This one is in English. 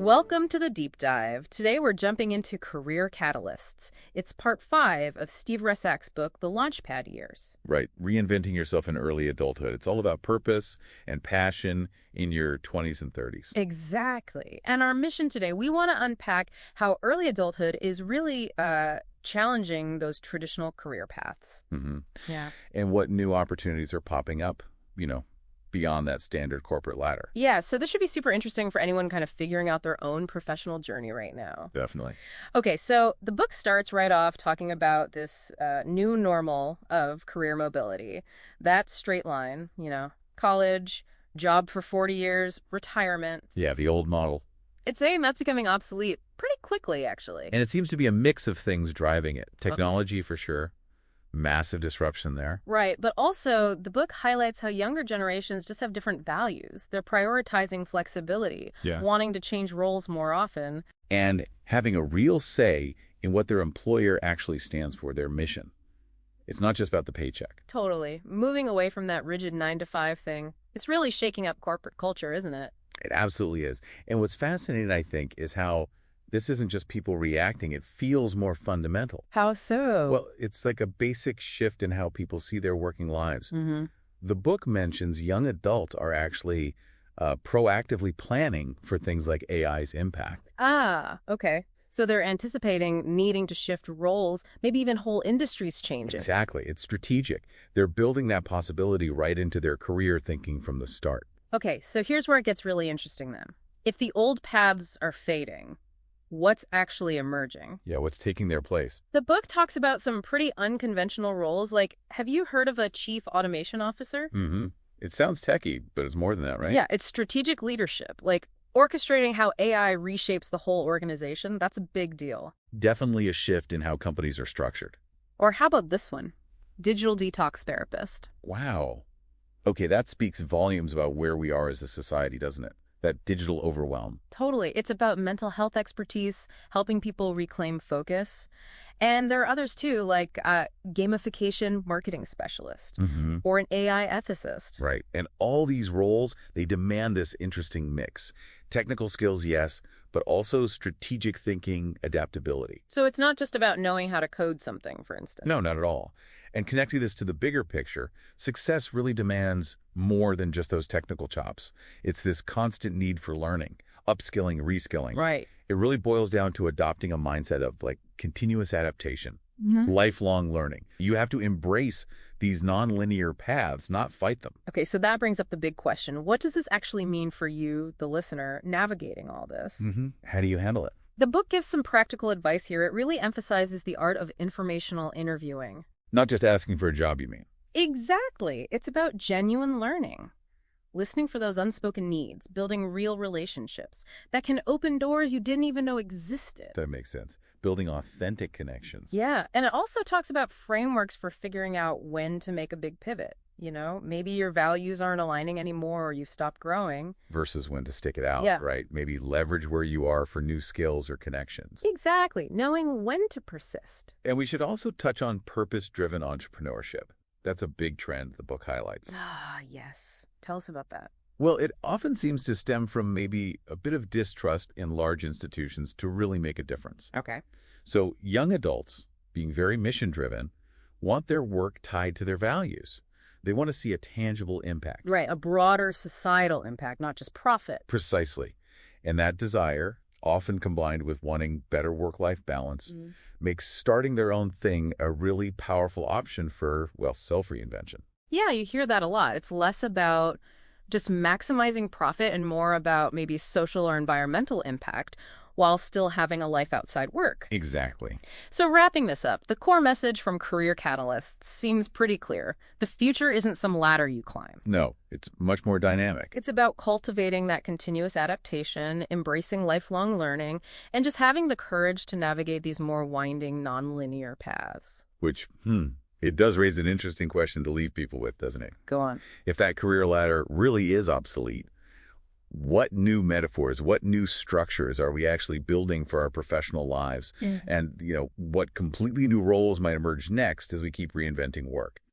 Welcome to the deep dive. Today we're jumping into career catalysts. It's part 5 of Steve Resak's book, The Launchpad Years. Right. Reinventing yourself in early adulthood. It's all about purpose and passion in your 20s and 30s. Exactly. And our mission today, we want to unpack how early adulthood is really challenging those traditional career paths. Mm-hmm. Yeah. And what new opportunities are popping up, beyond that standard corporate ladder. Yeah, so this should be super interesting for anyone kind of figuring out their own professional journey right now. Definitely. Okay, so the book starts right off talking about this new normal of career mobility. That straight line, college, job for 40 years, retirement. Yeah, the old model. It's saying that's becoming obsolete pretty quickly, actually. And it seems to be a mix of things driving it. Technology, for sure. Massive disruption there. Right, but also the book highlights how younger generations just have different values. They're prioritizing flexibility, wanting to change roles more often. And having a real say in what their employer actually stands for, their mission. It's not just about the paycheck. Totally. Moving away from that rigid 9-to-5 thing. It's really shaking up corporate culture, isn't it? It absolutely is. And what's fascinating, I think, is how this isn't just people reacting. It feels more fundamental. How so? Well, it's like a basic shift in how people see their working lives. Mm-hmm. The book mentions young adults are actually proactively planning for things like AI's impact. Ah, okay. So they're anticipating needing to shift roles, maybe even whole industries changing. Exactly. It's strategic. They're building that possibility right into their career thinking from the start. Okay, so here's where it gets really interesting then. If the old paths are fading, what's actually emerging? Yeah, what's taking their place? The book talks about some pretty unconventional roles, like, have you heard of a chief automation officer? Mm-hmm. It sounds techy, but it's more than that, right? Yeah, it's strategic leadership, like orchestrating how AI reshapes the whole organization. That's a big deal. Definitely a shift in how companies are structured. Or how about this one? Digital detox therapist. Wow. Okay, that speaks volumes about where we are as a society, doesn't it? That digital overwhelm. Totally. It's about mental health expertise, helping people reclaim focus. And there are others too, like gamification marketing specialist or an AI ethicist. Right. And all these roles, they demand this interesting mix. Technical skills, yes, but also strategic thinking, adaptability. So it's not just about knowing how to code something, for instance. No, not at all. And connecting this to the bigger picture, success really demands more than just those technical chops. It's this constant need for learning, upskilling, reskilling. Right. It really boils down to adopting a mindset of continuous adaptation, lifelong learning. You have to embrace these nonlinear paths, not fight them. Okay, so that brings up the big question. What does this actually mean for you, the listener, navigating all this? How do you handle it? The book gives some practical advice here. It really emphasizes the art of informational interviewing. Not just asking for a job, you mean? Exactly. It's about genuine learning. Listening for those unspoken needs, building real relationships that can open doors you didn't even know existed. That makes sense. Building authentic connections. Yeah, and it also talks about frameworks for figuring out when to make a big pivot. Maybe your values aren't aligning anymore or you've stopped growing. Versus when to stick it out, Yeah. right? Maybe leverage where you are for new skills or connections. Exactly. Knowing when to persist. And we should also touch on purpose-driven entrepreneurship. That's a big trend the book highlights. Ah, yes. Tell us about that. Well, it often seems to stem from maybe a bit of distrust in large institutions to really make a difference. Okay. So young adults, being very mission-driven, want their work tied to their values. They want to see a tangible impact. Right, a broader societal impact, not just profit. Precisely. And that desire, often combined with wanting better work-life balance, makes starting their own thing a really powerful option for, self-reinvention. Yeah, you hear that a lot. It's less about just maximizing profit and more about maybe social or environmental impact while still having a life outside work. Exactly. So wrapping this up, the core message from Career Catalysts seems pretty clear. The future isn't some ladder you climb. No, it's much more dynamic. It's about cultivating that continuous adaptation, embracing lifelong learning, and just having the courage to navigate these more winding, nonlinear paths. Which, it does raise an interesting question to leave people with, doesn't it? Go on. If that career ladder really is obsolete, what new metaphors, what new structures are we actually building for our professional lives? And, what completely new roles might emerge next as we keep reinventing work?